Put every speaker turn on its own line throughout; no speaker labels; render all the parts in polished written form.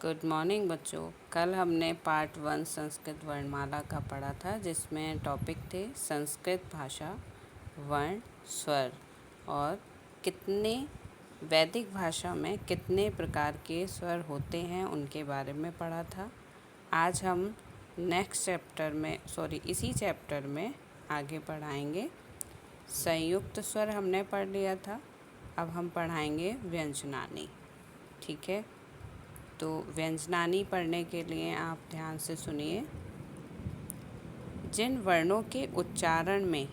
Good morning बच्चों। कल हमने पार्ट 1 संस्कृत वर्णमाला का पढ़ा था, जिसमें टॉपिक थे संस्कृत भाषा, वर्ण, स्वर और कितने वैदिक भाषा में कितने प्रकार के स्वर होते हैं उनके बारे में पढ़ा था। आज हम इसी चैप्टर में आगे पढ़ाएंगे। संयुक्त स्वर हमने पढ़ लिया था, अब हम पढ़ाएंगे व्यंजनानी। ठीक है, तो व्यंजनानी पढ़ने के लिए आप ध्यान से सुनिए। जिन वर्णों के उच्चारण में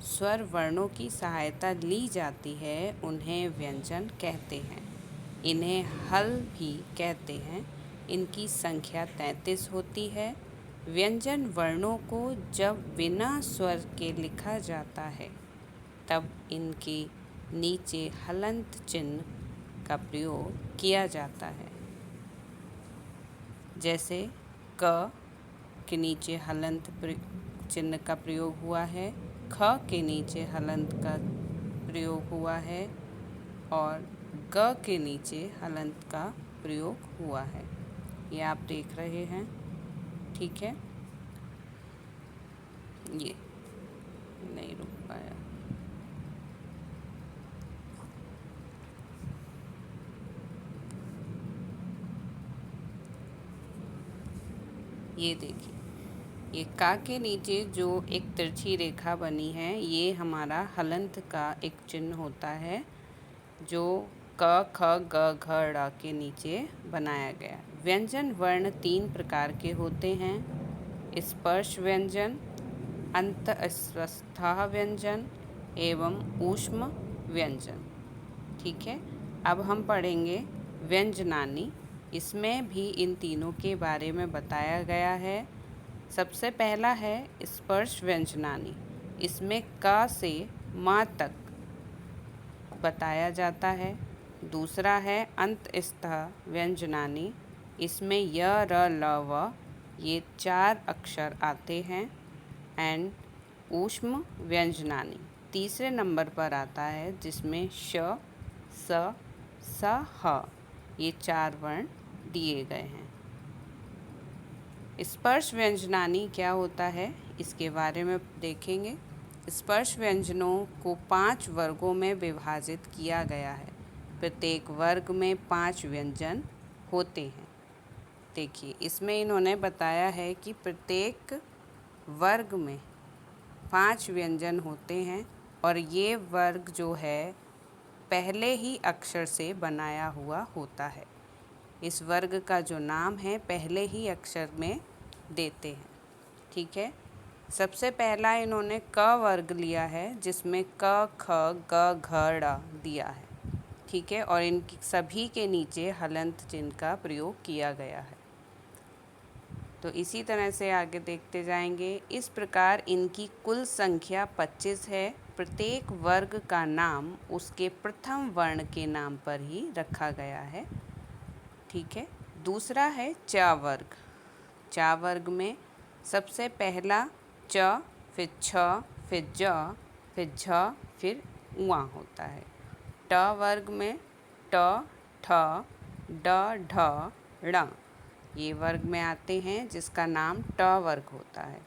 स्वर वर्णों की सहायता ली जाती है उन्हें व्यंजन कहते हैं। इन्हें हल भी कहते हैं। इनकी संख्या 33 होती है। व्यंजन वर्णों को जब बिना स्वर के लिखा जाता है तब इनके नीचे हलंत चिन्ह का प्रयोग किया जाता है। जैसे क के नीचे हलंत चिन्ह का प्रयोग हुआ है, ख के नीचे हलंत का प्रयोग हुआ है और ग के नीचे हलंत का प्रयोग हुआ है। ये आप देख रहे हैं। ठीक है, ये नहीं रुक पाया। ये देखिए, ये का के नीचे जो एक तिरछी रेखा बनी है, ये हमारा हलंत का एक चिन्ह होता है, जो क ख ग घ ड़ के नीचे बनाया गया। व्यंजन वर्ण 3 प्रकार के होते हैं: स्पर्श व्यंजन, अंतःस्वस्थ व्यंजन एवं ऊष्म व्यंजन। ठीक है, अब हम पढ़ेंगे व्यंजनानी। इसमें भी इन तीनों के बारे में बताया गया है। सबसे पहला है स्पर्श व्यंजनानी। इसमें क से म तक बताया जाता है। दूसरा है अंतःस्थ व्यंजनानी। इसमें य र ल व ये 4 अक्षर आते हैं। एंड ऊष्म व्यंजनानी तीसरे नंबर पर आता है, जिसमें श, स, स, ह ये 4 वर्ण दिए गए हैं। स्पर्श व्यंजनानी क्या होता है, इसके बारे में देखेंगे। स्पर्श व्यंजनों को 5 वर्गों में विभाजित किया गया है। प्रत्येक वर्ग में 5 व्यंजन होते हैं। देखिए, इसमें इन्होंने बताया है कि प्रत्येक वर्ग में 5 व्यंजन होते हैं और ये वर्ग जो है पहले ही अक्षर से बनाया हुआ होता है। इस वर्ग का जो नाम है पहले ही अक्षर में देते हैं। ठीक है, सबसे पहला इन्होंने क वर्ग लिया है, जिसमें क ख ग घ ड़ दिया है। ठीक है, और इनकी सभी के नीचे हलंत चिन्ह का प्रयोग किया गया है। तो इसी तरह से आगे देखते जाएंगे। इस प्रकार इनकी कुल संख्या 25 है। प्रत्येक वर्ग का नाम उसके प्रथम वर्ण के नाम पर ही रखा गया है। ठीक है, दूसरा है च वर्ग। च वर्ग में सबसे पहला च, फिर छ, फिर ज, फिर झ, फिर उआ होता है। ट वर्ग में ट, ठ, ड, ढ, ण ये वर्ग में आते हैं, जिसका नाम ट वर्ग होता है।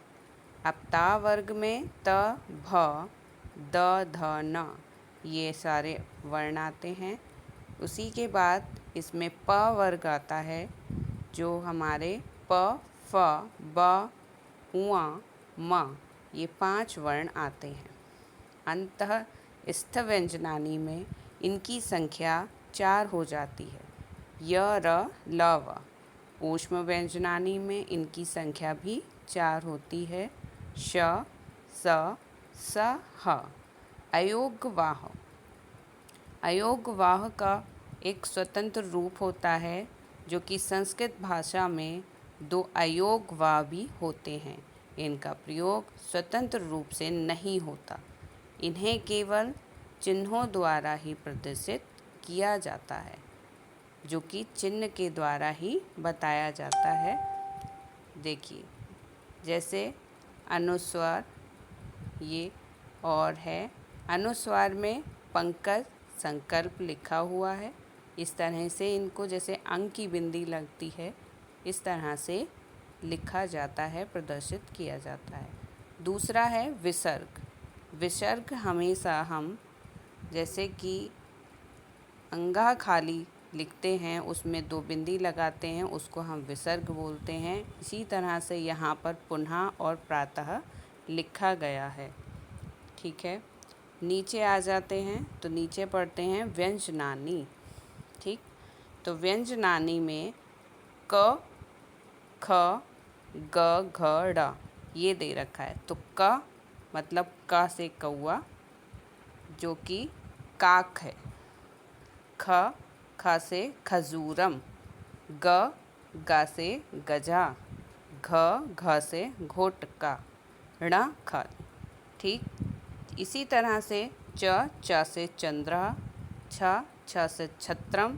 अब ता वर्ग में त, भ, द, ध, न ये सारे वर्ण आते हैं। उसी के बाद इसमें प वर्ग आता है, जो हमारे प, फ, ब, उआ, म ये 5 वर्ण आते हैं। अंतःस्थ व्यंजनानी में इनकी संख्या 4 हो जाती है, य, र, ल, व। ऊष्म व्यंजनानी में इनकी संख्या भी 4 होती है, श, स, स, ह। अयोगवाह। अयोगवाह का एक स्वतंत्र रूप होता है, जो कि संस्कृत भाषा में 2 अयोगवाह भी होते हैं। इनका प्रयोग स्वतंत्र रूप से नहीं होता। इन्हें केवल चिन्हों द्वारा ही प्रदर्शित किया जाता है, जो कि चिन्ह के द्वारा ही बताया जाता है। देखिए, जैसे अनुस्वार ये और है। अनुस्वार में पंकज संकल्प लिखा हुआ है। इस तरह से इनको जैसे अंक की बिंदी लगती है, इस तरह से लिखा जाता है, प्रदर्शित किया जाता है। दूसरा है विसर्ग। विसर्ग हमेशा हम जैसे कि अंगा खाली लिखते हैं, उसमें 2 बिंदी लगाते हैं, उसको हम विसर्ग बोलते हैं। इसी तरह से यहाँ पर पुनः और प्रातः लिखा गया है। ठीक है, नीचे आ जाते हैं तो नीचे पढ़ते हैं व्यंजनानी। ठीक, तो व्यंजनानी में क, ख, ग, घ, ड़ ये दे रखा है। तो क मतलब क से कौआ जो कि काक है। ख से खजूरम। ग से गजा। घ से घोटका। ण खाली। ठीक, इसी तरह से च से चंद्र। छ से छत्रम।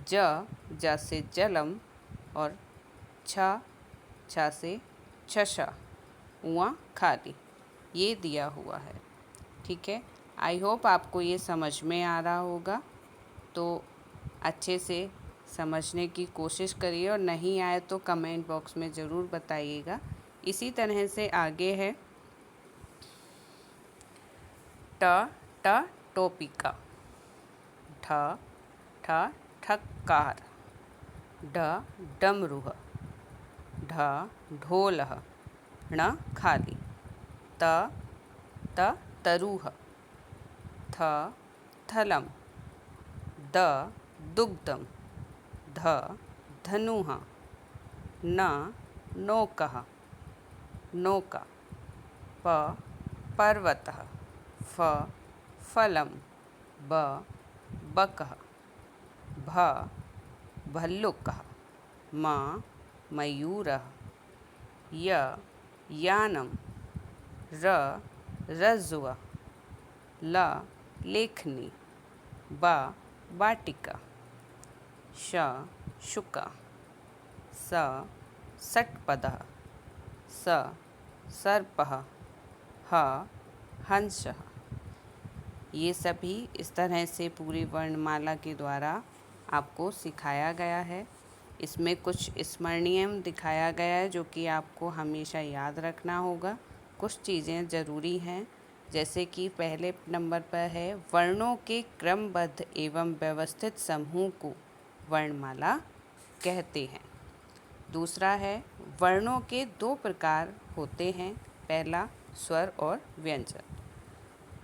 ज से जलम और छ से छशा। उआ खाली, ये दिया हुआ है। ठीक है, आई होप आपको ये समझ में आ रहा होगा, तो अच्छे से समझने की कोशिश करिए और नहीं आए तो कमेंट बॉक्स में ज़रूर बताइएगा। इसी तरह से आगे है ट टोपिका। ठ ठक्कार। ढ डमरूह। ढ ढोलह। ण खाली। त तरुह। थ थलम। द दुग्धम। ध धनुः। न नौकः नौका। प पर्वतः। फ फलम। ब बकः। भ भल्लुकः। म मयूरः। य यानम। र रज्जुः। ल लेखनी। ब वाटिका। श शुका। स षट्पदः। स सर्पः। ह हंसः। ये सभी इस तरह से पूरी वर्णमाला के द्वारा आपको सिखाया गया है। इसमें कुछ स्मरणीय दिखाया गया है जो कि आपको हमेशा याद रखना होगा। कुछ चीज़ें ज़रूरी हैं, जैसे कि पहले नंबर पर है वर्णों के क्रमबद्ध एवं व्यवस्थित समूह को वर्णमाला कहते हैं। दूसरा है वर्णों के 2 प्रकार होते हैं, पहला स्वर और व्यंजन।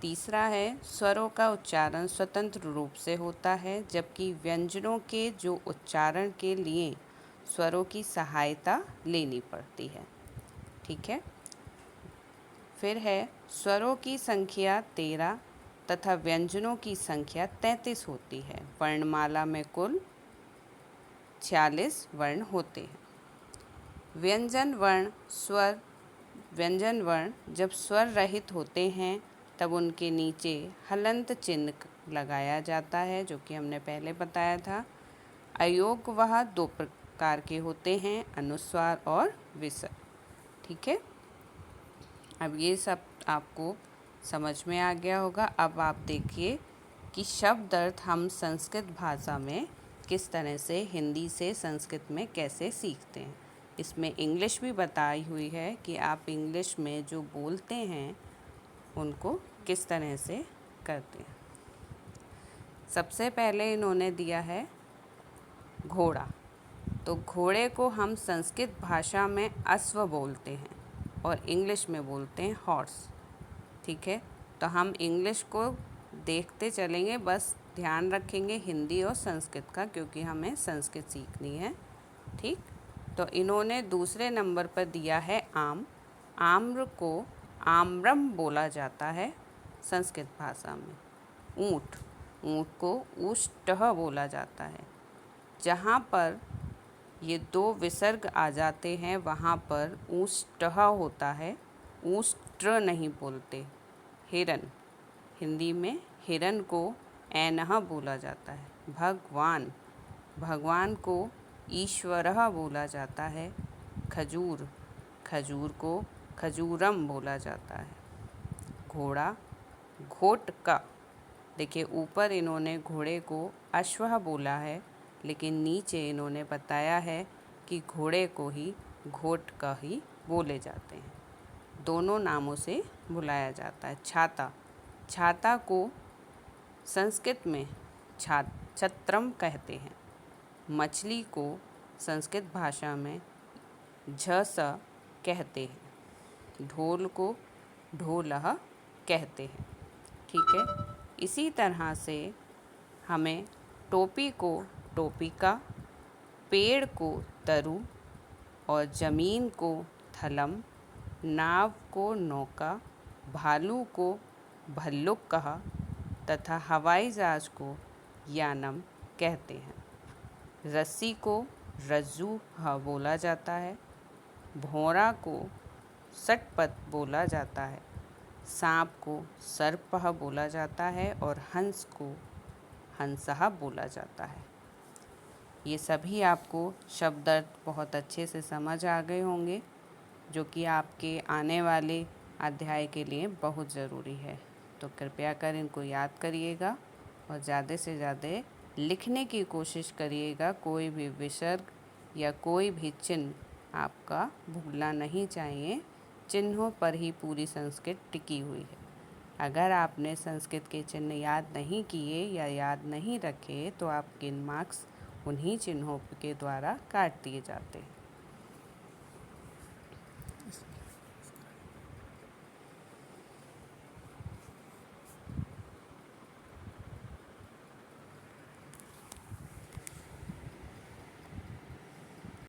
तीसरा है स्वरों का उच्चारण स्वतंत्र रूप से होता है, जबकि व्यंजनों के जो उच्चारण के लिए स्वरों की सहायता लेनी पड़ती है। ठीक है, फिर है स्वरों की संख्या 13 तथा व्यंजनों की संख्या 33 होती है। वर्णमाला में कुल 46 वर्ण होते हैं। व्यंजन वर्ण जब स्वर रहित होते हैं तब उनके नीचे हलंत चिन्ह लगाया जाता है, जो कि हमने पहले बताया था। अयोग वह 2 प्रकार के होते हैं, अनुस्वार और विसर्ग। ठीक है, अब ये सब आपको समझ में आ गया होगा। अब आप देखिए कि शब्द अर्थ हम संस्कृत भाषा में किस तरह से हिंदी से संस्कृत में कैसे सीखते हैं। इसमें इंग्लिश भी बताई हुई है कि आप इंग्लिश में जो बोलते हैं उनको किस तरह से करते हैं। सबसे पहले इन्होंने दिया है घोड़ा। तो घोड़े को हम संस्कृत भाषा में अश्व बोलते हैं और इंग्लिश में बोलते हैं हॉर्स। ठीक है, तो हम इंग्लिश को देखते चलेंगे, बस ध्यान रखेंगे हिंदी और संस्कृत का, क्योंकि हमें संस्कृत सीखनी है। ठीक, तो इन्होंने दूसरे नंबर पर दिया है आम। आम्र को आम्रम बोला जाता है संस्कृत भाषा में। ऊँट को ऊष्टः बोला जाता है। जहाँ पर ये 2 विसर्ग आ जाते हैं वहाँ पर ऊष्टः होता है, ऊष्ट्र नहीं बोलते। हिरन, हिंदी में हिरन को ऐनः बोला जाता है। भगवान को ईश्वरः बोला जाता है। खजूर को खजूरम बोला जाता है। घोड़ा घोटका देखिए ऊपर इन्होंने घोड़े को अश्वः बोला है, लेकिन नीचे इन्होंने बताया है कि घोड़े को ही घोटका ही बोले जाते हैं। दोनों नामों से बुलाया जाता है। छाता, छाता को संस्कृत में छत्रम कहते हैं। मछली को संस्कृत भाषा में झस कहते हैं। ढोल को ढोलह कहते हैं। ठीक है, इसी तरह से हमें टोपी को टोपिका, पेड़ को तरु और ज़मीन को थलम, नाव को नौका, भालू को भल्लुक कहा तथा हवाई जहाज को यानम कहते हैं। रस्सी को रज्जू बोला जाता है। भौरा को सटपट बोला जाता है। सांप को सर्पः बोला जाता है और हंस को हंसः बोला जाता है। ये सभी आपको शब्द अर्थ बहुत अच्छे से समझ आ गए होंगे, जो कि आपके आने वाले अध्याय के लिए बहुत ज़रूरी है। तो कृपया कर इनको याद करिएगा और ज़्यादा से ज़्यादा लिखने की कोशिश करिएगा। कोई भी विसर्ग या कोई भी चिन्ह आपका भूलना नहीं चाहिए। चिन्हों पर ही पूरी संस्कृत टिकी हुई है। अगर आपने संस्कृत के चिन्ह याद नहीं किए या याद नहीं रखे तो आपके मार्क्स उन्हीं चिन्हों के द्वारा काट दिए जाते हैं।